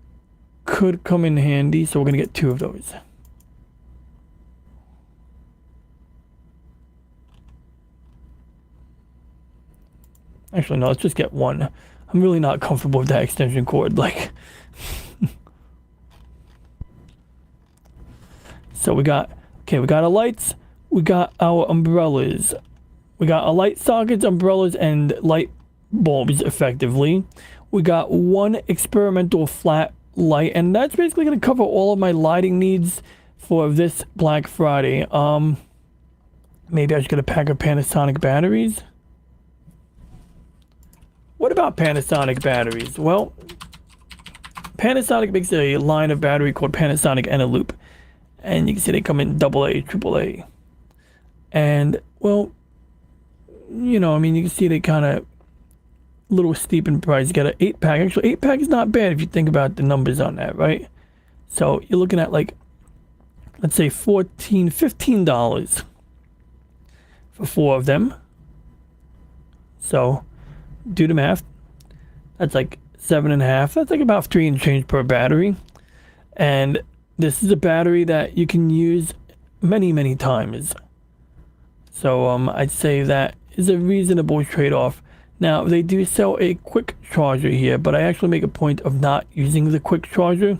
could come in handy. So we're going to get two of those. Actually, no, let's just get one. I'm really not comfortable with that extension cord. Like, so we got our lights, we got our umbrellas, we got our light sockets, umbrellas, and light bulbs effectively. We got one experimental flat light, and that's basically going to cover all of my lighting needs for this Black Friday. Maybe I should get a pack of Panasonic batteries. What about Panasonic batteries? Well, Panasonic makes a line of battery called Panasonic Eneloop. And you can see they come in AA, AAA. And, well, you know, I mean, you can see they kind of a little steep in price. You got an 8-pack. Actually, 8-pack is not bad if you think about the numbers on that, right? So you're looking at like, let's say $14, $15 for 4 of them. So do the math. That's like 7.5. That's like about 3 and change per battery. And this is a battery that you can use many, many times. So I'd say that is a reasonable trade-off. Now, they do sell a quick charger here, but I actually make a point of not using the quick charger.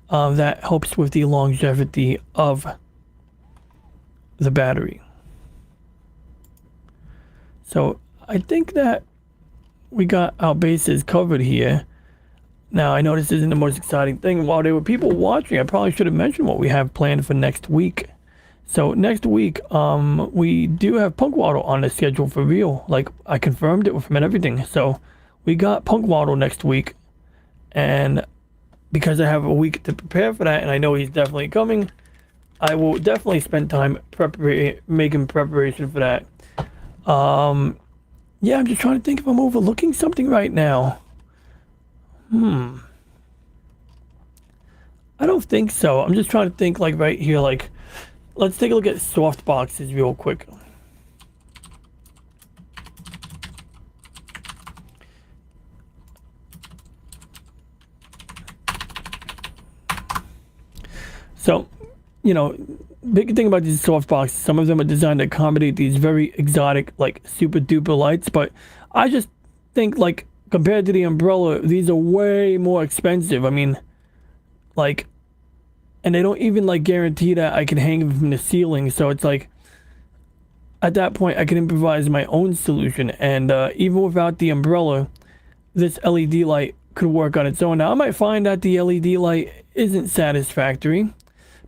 That helps with the longevity of the battery. So I think that we got our bases covered here. Now, I know this isn't the most exciting thing. While there were people watching, I probably should have mentioned what we have planned for next week. So next week, we do have Punk Waddle on the schedule for real. Like, I confirmed it with him and everything. So we got Punk Waddle next week. And because I have a week to prepare for that, and I know he's definitely coming, I will definitely spend time making preparation for that. Yeah, I'm just trying to think if I'm overlooking something right now. I don't think so. I'm just trying to think, like, right here, like, let's take a look at soft boxes real quick. So you know, big thing about these softboxes, some of them are designed to accommodate these very exotic, like super duper lights, but I just think like compared to the umbrella, these are way more expensive. I mean, like, and they don't even like guarantee that I can hang them from the ceiling. So it's like at that point I can improvise my own solution, and even without the umbrella, this LED light could work on its own. Now I might find that the LED light isn't satisfactory,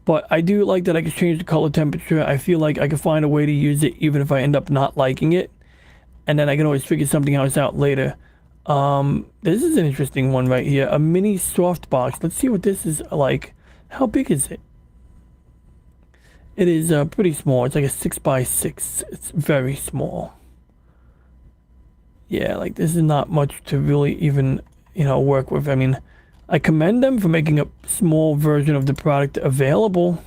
but I do like that I can change the color temperature. I feel like I can find a way to use it even if I end up not liking it, and then I can always figure something else out later. This is an interesting one right here. A mini softbox. Let's see what this is like. How big is it? It is pretty small. It's like a 6x6. It's very small. Yeah, like this is not much to really even, work with. I mean, I commend them for making a small version of the product available.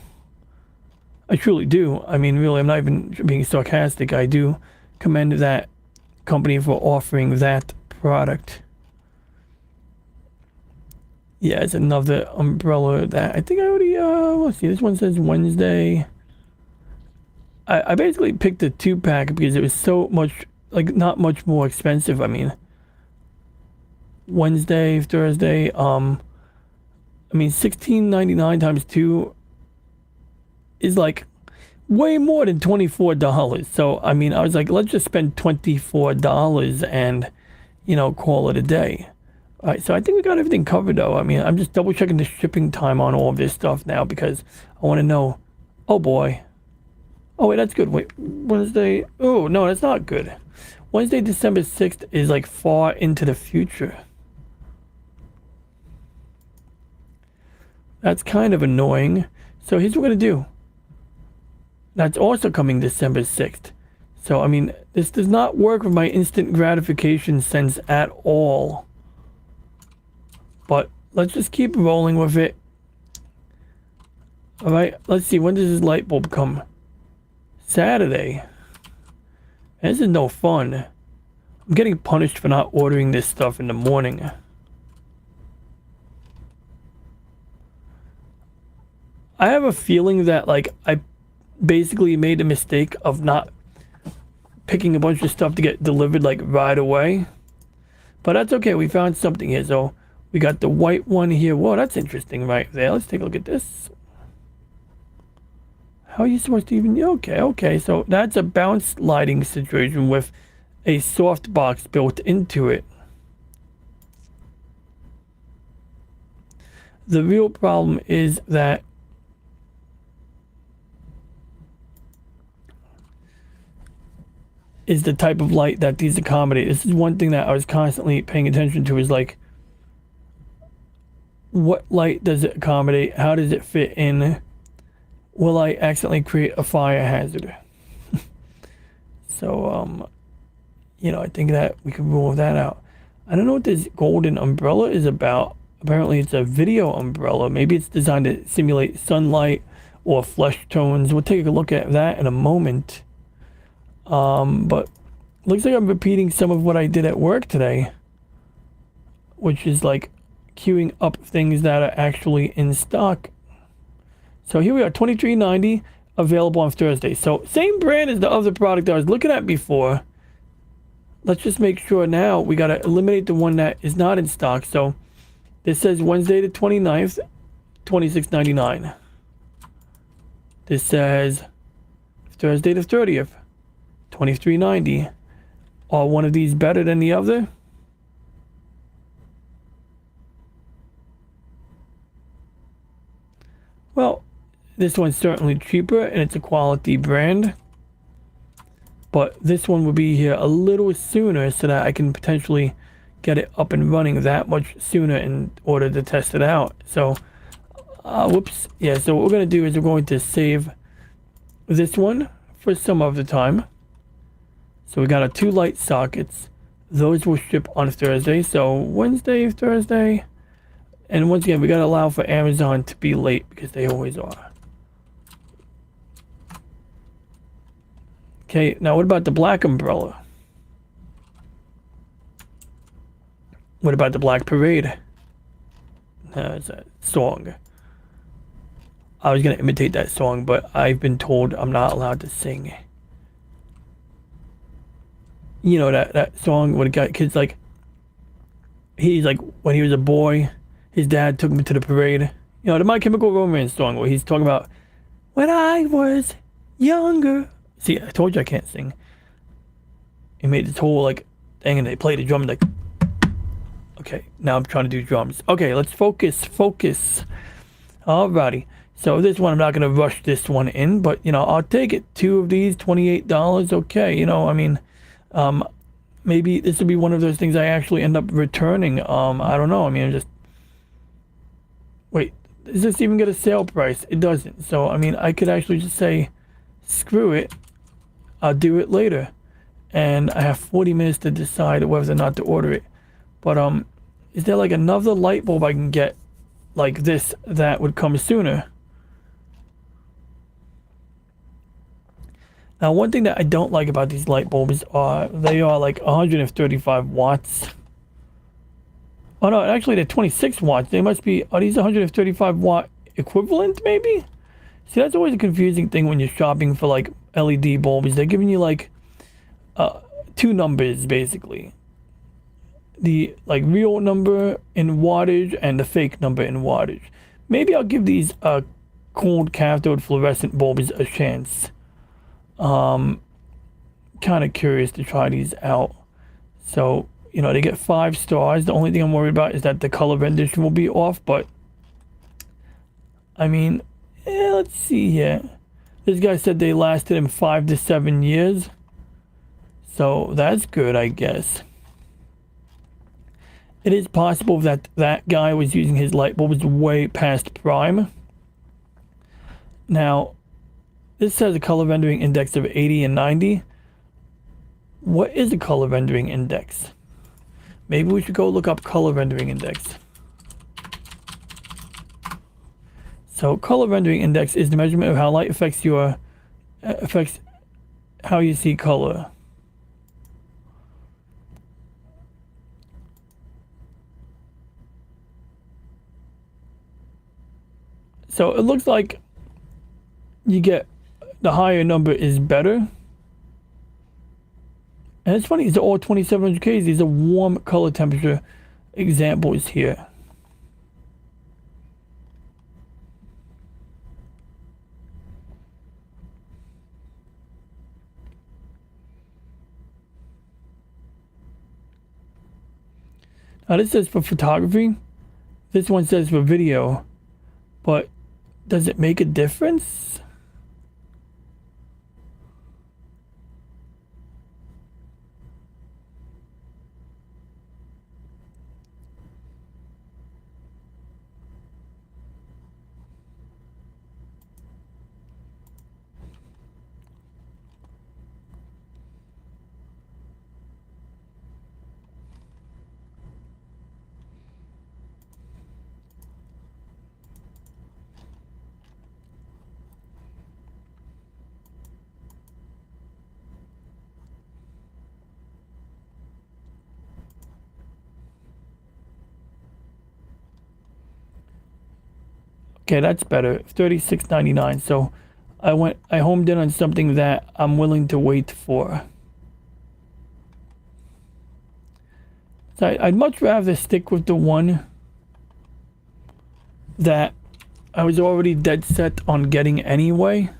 I truly do. I mean, really, I'm not even being sarcastic. I do commend that company for offering that product. Yeah, it's another umbrella that I think I already, let's see, this one says Wednesday. I basically picked a 2-pack because it was so much, like, not much more expensive. I mean, Wednesday, Thursday, I mean, $16.99 times 2 is like way more than $24. So, I mean, I was like, let's just spend $24 and, call it a day. All right, so I think we got everything covered, though. I mean, I'm just double checking the shipping time on all of this stuff now because I want to know. Oh, boy. Oh, wait, that's good. Wait, Wednesday. Oh, no, that's not good. Wednesday, December 6th is like far into the future. That's kind of annoying. So here's what we're going to do. That's also coming December 6th. So, I mean, this does not work with my instant gratification sense at all. But let's just keep rolling with it. All right, let's see. When does this light bulb come? Saturday. This is no fun. I'm getting punished for not ordering this stuff in the morning. I have a feeling that, like, I basically made the mistake of not picking a bunch of stuff to get delivered, like, right away. But that's okay. We found something here. So we got the white one here. Whoa, that's interesting right there. Let's take a look at this. How are you supposed to even... Okay. So that's a bounce lighting situation with a soft box built into it. The real problem is that is the type of light that these accommodate. This is one thing that I was constantly paying attention to, is like, what light does it accommodate? How does it fit in? Will I accidentally create a fire hazard? So, I think that we can rule that out. I don't know what this golden umbrella is about. Apparently it's a video umbrella. Maybe it's designed to simulate sunlight or flesh tones. We'll take a look at that in a moment. But looks like I'm repeating some of what I did at work today, which is like queuing up things that are actually in stock. So here we are, $23.90, available on Thursday. So same brand as the other product I was looking at before. Let's just make sure now we got to eliminate the one that is not in stock. So this says Wednesday the 29th, $26.99. This says Thursday the 30th, $23.90. Are one of these better than the other? Well, this one's certainly cheaper and it's a quality brand. But this one will be here a little sooner so that I can potentially get it up and running that much sooner in order to test it out. So, whoops. Yeah, so what we're going to do is we're going to save this one for some of the time. So we got our 2 light sockets. Those will ship on Thursday. So Wednesday, Thursday. And once again, we got to allow for Amazon to be late because they always are. Okay, now what about the black umbrella? What about the Black Parade? It's a song. I was gonna imitate that song, but I've been told I'm not allowed to sing. You know that song when kids like, he's like, when he was a boy, his dad took him to the parade. You know, the My Chemical Romance song where he's talking about when I was younger. See, I told you I can't sing. He made this whole like thing and they played the drum like, okay, now I'm trying to do drums. Okay, let's focus. Alrighty. So this one, I'm not gonna rush this one in, but you know, I'll take it. 2 of these, $28. Okay, you know, I mean, maybe this will be one of those things I actually end up returning. I don't know. I mean, just wait. Does this even get a sale price? It doesn't. So I mean, I could actually just say, screw it. I'll do it later, and I have 40 minutes to decide whether or not to order it. But is there like another light bulb I can get like this that would come sooner? Now, one thing that I don't like about these light bulbs are they are like 135 watts. Oh no, actually they're 26 watts. They must be, are these 135 watt equivalent maybe? See, that's always a confusing thing when you're shopping for like LED bulbs. They're giving you like 2 numbers basically. The like real number in wattage and the fake number in wattage. Maybe I'll give these cold cathode fluorescent bulbs a chance. Kind of curious to try these out. So, you know, they get 5 stars. The only thing I'm worried about is that the color rendition will be off, but I mean, let's see here. This guy said they lasted him 5 to 7 years. So that's good, I guess. It is possible that that guy was using his light bulbs way past prime. Now, this says a color rendering index of 80 and 90. What is a color rendering index? Maybe we should go look up color rendering index. So color rendering index is the measurement of how light affects how you see color. So it looks like you get the higher number is better. And it's funny, these are all 2700Ks. These are warm color temperature examples here. Now this says for photography. This one says for video. But does it make a difference? Okay, that's better. $36.99. So I homed in on something that I'm willing to wait for. So I'd much rather stick with the one that I was already dead set on getting anyway.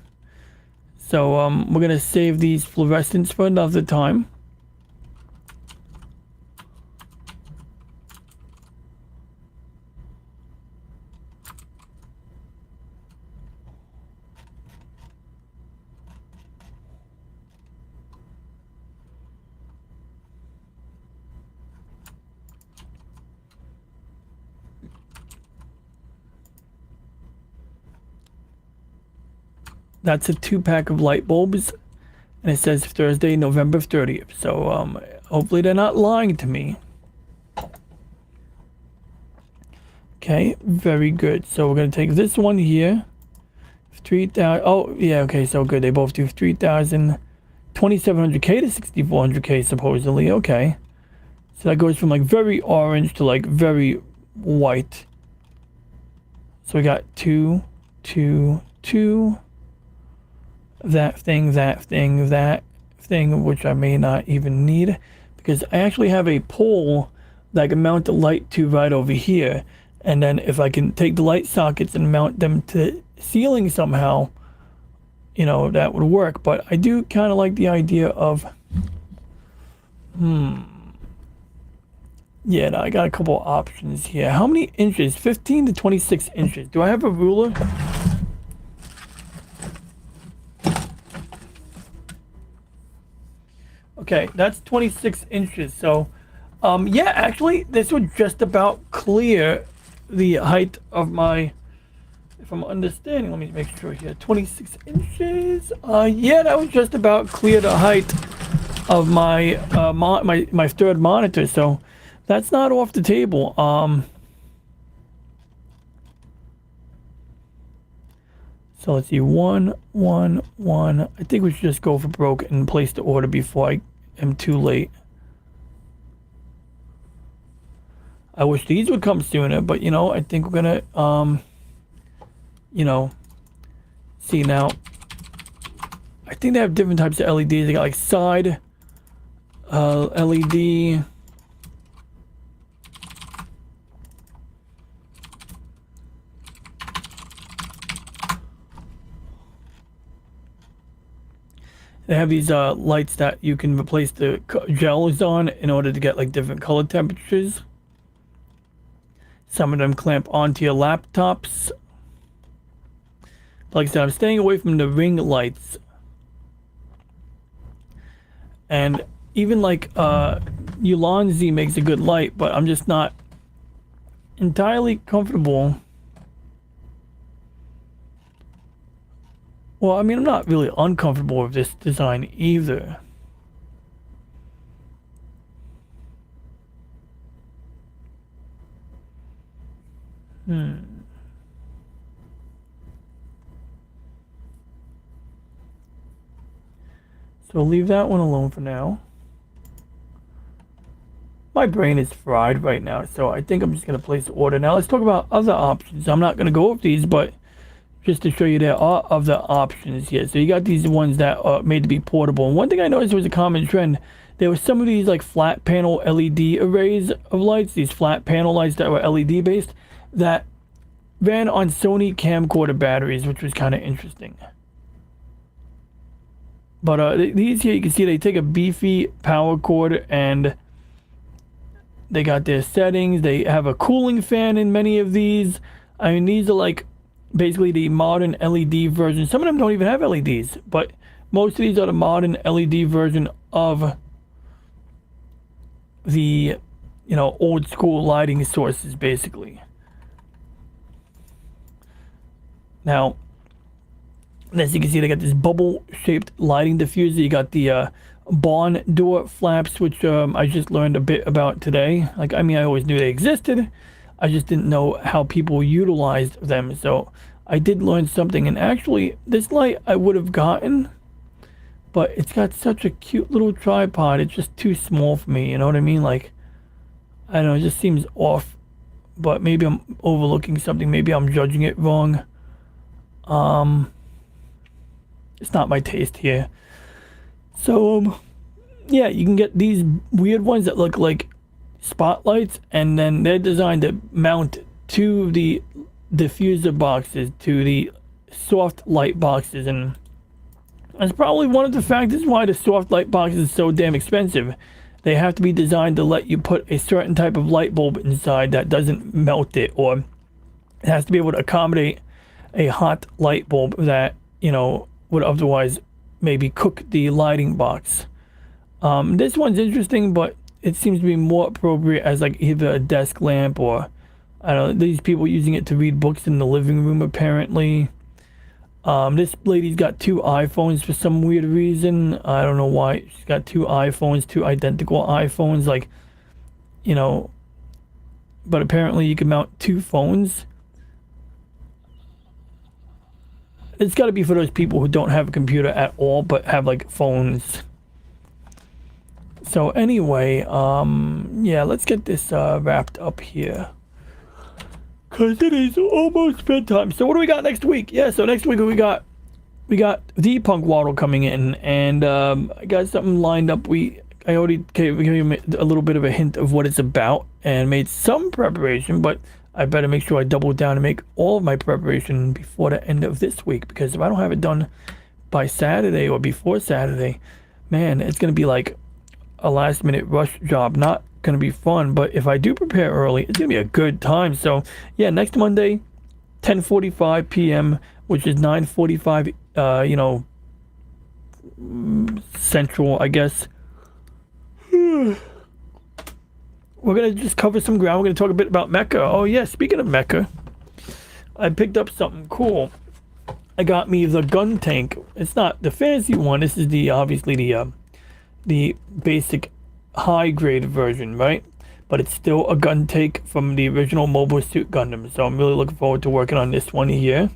So we're gonna save these fluorescents for another time. That's a 2-pack of light bulbs, and it says Thursday, November 30th. So hopefully they're not lying to me. Okay, very good. So we're gonna take this one here. 3,000. Oh yeah, okay, so good. They both do 3,000, 2,700K to 6,400K supposedly. Okay, so that goes from like very orange to like very white. So we got 2, 2, 2, that thing, which I may not even need, because I actually have a pole that I can mount the light to right over here. And then if I can take the light sockets and mount them to the ceiling somehow, you know, that would work. But I do kind of like the idea of, yeah, no, I got a couple of options here. How many inches? 15 to 26 inches. Do I have a ruler? Okay, that's 26 inches. So, yeah, actually, this would just about clear the height of my, if I'm understanding, let me make sure here, 26 inches. Yeah, that would just about clear the height of my, my third monitor. So that's not off the table. So let's see, 1, 1, 1. I think we should just go for broke and place the order before I am too late. I wish these would come sooner, but you know, I think we're gonna, you know, see now. I think they have different types of LEDs. They got like side LED. They have these lights that you can replace the gels on in order to get like different color temperatures. Some of them clamp onto your laptops. Like I said, I'm staying away from the ring lights. And even like Ulanzi makes a good light, but I'm just not entirely comfortable. Well, I mean, I'm not really uncomfortable with this design either. So leave that one alone for now. My brain is fried right now, so I think I'm just going to place the order. Now let's talk about other options. I'm not going to go over these, but just to show you there are other options here. So you got these ones that are made to be portable. And one thing I noticed was a common trend. There were some of these like flat panel LED arrays of lights, these flat panel lights that were LED based, that ran on Sony camcorder batteries, which was kind of interesting. But these here, you can see they take a beefy power cord and they got their settings. They have a cooling fan in many of these. I mean, these are like basically the modern LED version. Some of them don't even have LEDs, but most of these are the modern LED version of the, you know, old school lighting sources, basically. Now, as you can see, they got this bubble-shaped lighting diffuser. You got the barn door flaps, which I just learned a bit about today. Like, I mean, I always knew they existed. I just didn't know how people utilized them. So I did learn something. And actually, this light I would have gotten, but it's got such a cute little tripod. It's just too small for me. You know what I mean? Like, I don't know. It just seems off. But maybe I'm overlooking something. Maybe I'm judging it wrong. It's not my taste here. So, yeah, you can get these weird ones that look like spotlights, and then they're designed to mount to the diffuser boxes, to the soft light boxes, and that's probably one of the factors why the soft light boxes is so damn expensive. They have to be designed to let you put a certain type of light bulb inside that doesn't melt it, or it has to be able to accommodate a hot light bulb that, you know, would otherwise maybe cook the lighting box. This one's interesting, but it seems to be more appropriate as like either a desk lamp or, I don't know, these people using it to read books in the living room apparently. This lady's got 2 iPhones for some weird reason. I don't know why. She's got 2 iPhones, 2 identical iPhones, like, you know, but apparently you can mount 2 phones. It's got to be for those people who don't have a computer at all, but have like phones. So anyway, yeah, let's get this wrapped up here. because it is almost bedtime. So what do we got next week? Yeah, so next week we got the Punk Waddle coming in, and I got something lined up. I already gave him a little bit of a hint of what it's about and made some preparation, but I better make sure I double down and make all of my preparation before the end of this week, because if I don't have it done by Saturday or before Saturday, man, it's going to be like a last minute rush job. Not going to be fun, but if I do prepare early, it's going to be a good time. So yeah, next Monday, 10:45 p.m., which is 9:45 Central, I guess. We're going to just cover some ground. We're going to talk a bit about Mecha. Oh yeah, speaking of Mecha, I picked up something cool. I got me the gun tank. It's not the fancy one. This is obviously the basic high grade version, right? But it's still a gun tank from the original Mobile Suit Gundam. So I'm really looking forward to working on this one here.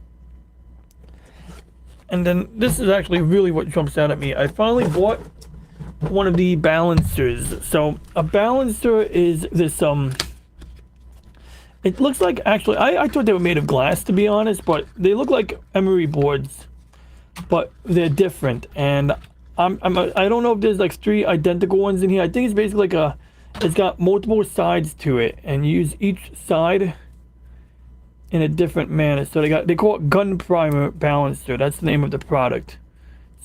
And then this is actually really what jumps out at me. I finally bought one of the balancers. So a balancer is this it looks like, actually I thought they were made of glass, to be honest, but they look like emery boards, but they're different. And I don't know if there's like 3 identical ones in here. I think it's basically like it's got multiple sides to it, and you use each side in a different manner. So they call it gun primer balancer. That's the name of the product.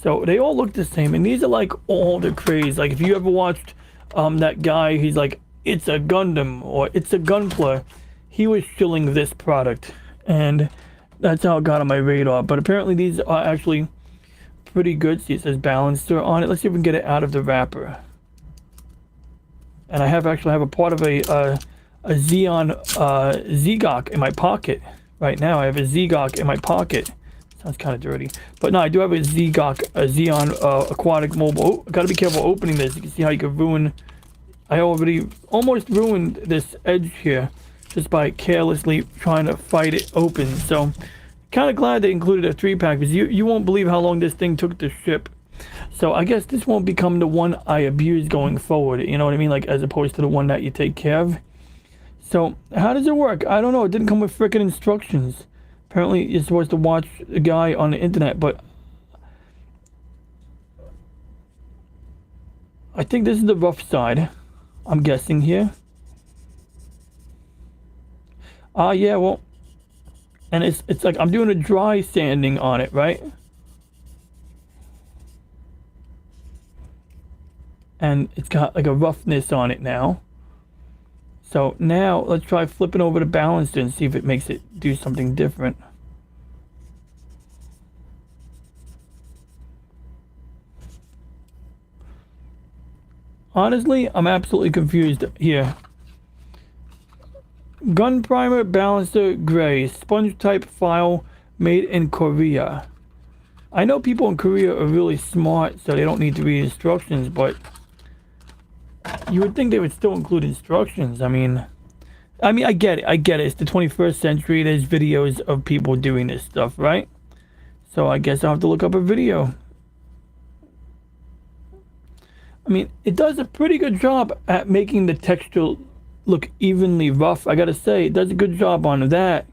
So they all look the same, and these are like all the craze. Like if you ever watched that guy, he's like, it's a Gundam or it's a Gunpla, he was shilling this product, and that's how it got on my radar. But apparently these are actually pretty good. See, it says balancer on it. Let's see if we can get it out of the wrapper. And I actually have a part of a Xeon Zegok in my pocket right now. I have a Zegok in my pocket. Sounds kind of dirty, but no, I do have a Zegok, a Xeon aquatic mobile. Oh, gotta be careful opening this. You can see how you could ruin. I already almost ruined this edge here just by carelessly trying to fight it open. So kind of glad they included a 3-pack, because you won't believe how long this thing took to ship. So I guess this won't become the one I abuse going forward, you know what I mean, like as opposed to the one that you take care of. So how does it work? I don't know. It didn't come with frickin' instructions. Apparently you're supposed to watch a guy on the internet, but I think this is the rough side, I'm guessing here. Yeah, well, and it's like I'm doing a dry sanding on it, right? And it's got like a roughness on it now. So now let's try flipping over the balancer and see if it makes it do something different. Honestly, I'm absolutely confused here. Gun primer balancer gray, sponge type file, made in Korea. I know people in Korea are really smart, so they don't need to read instructions, but you would think they would still include instructions. I mean, I get it. It's the 21st century. There's videos of people doing this stuff, right? So I guess I'll have to look up a video. I mean, it does a pretty good job at making the texture look evenly rough. I gotta say, it does a good job on that.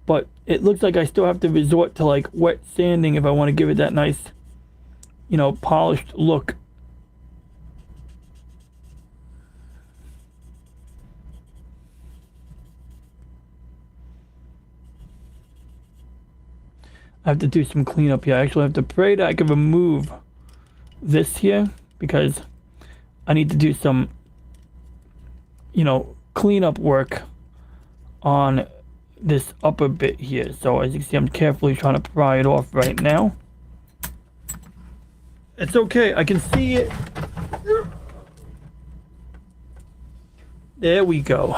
But it looks like I still have to resort to like wet sanding if I want to give it that nice, you know, polished look. I have to do some cleanup here. I actually have to pray that I can remove this here, because I need to do some, you know, cleanup work on this upper bit here. So as you can see, I'm carefully trying to pry it off right now. It's okay, I can see it. There we go.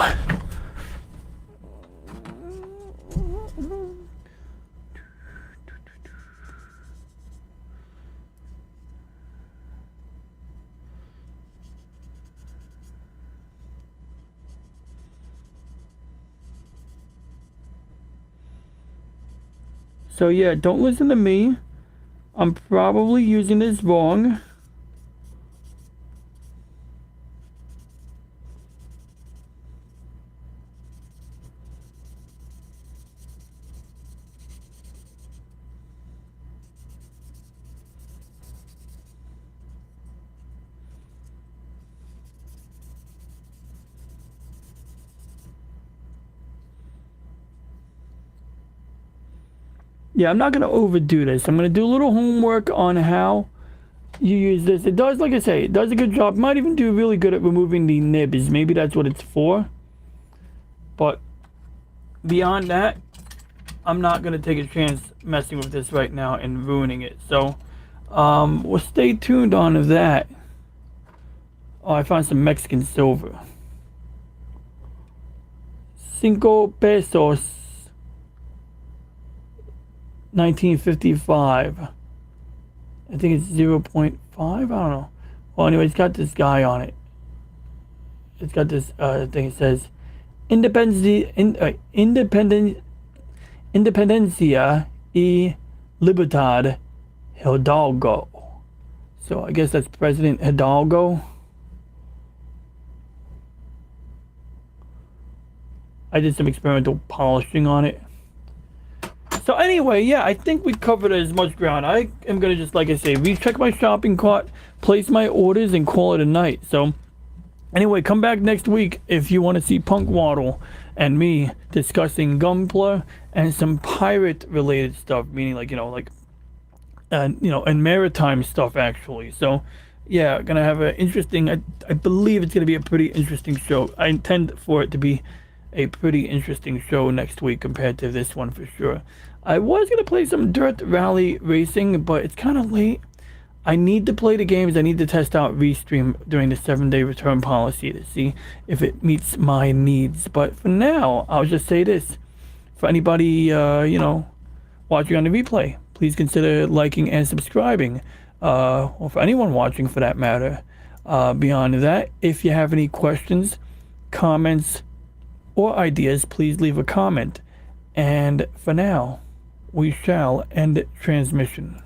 So yeah, don't listen to me. I'm probably using this wrong. Yeah, I'm not going to overdo this. I'm going to do a little homework on how you use this. It does, like I say, it does a good job. Might even do really good at removing the nibs. Maybe that's what it's for. But beyond that, I'm not going to take a chance messing with this right now and ruining it. So, we'll stay tuned on that. Oh, I found some Mexican silver. 5 pesos. 1955. I think it's 0.5. I don't know. Well, anyway, it's got this guy on it. It's got this thing. It says Independencia y Libertad Hidalgo. So I guess that's President Hidalgo. I did some experimental polishing on it. So anyway, yeah, I think we covered as much ground. I am going to just, like I say, recheck my shopping cart, place my orders, and call it a night. So anyway, come back next week if you want to see Punk Waddle and me discussing Gunpla and some pirate-related stuff, meaning like, and maritime stuff, actually. So yeah, going to have an interesting, I believe it's going to be a pretty interesting show. I intend for it to be a pretty interesting show next week compared to this one for sure. I was going to play some Dirt Rally Racing, but it's kind of late. I need to play the games. I need to test out LIVESTREAM during the 7-day return policy to see if it meets my needs. But for now, I'll just say this. For anybody, watching on the replay, please consider liking and subscribing. Or for anyone watching for that matter. Beyond that, if you have any questions, comments, or ideas, please leave a comment. And for now, we shall end transmission.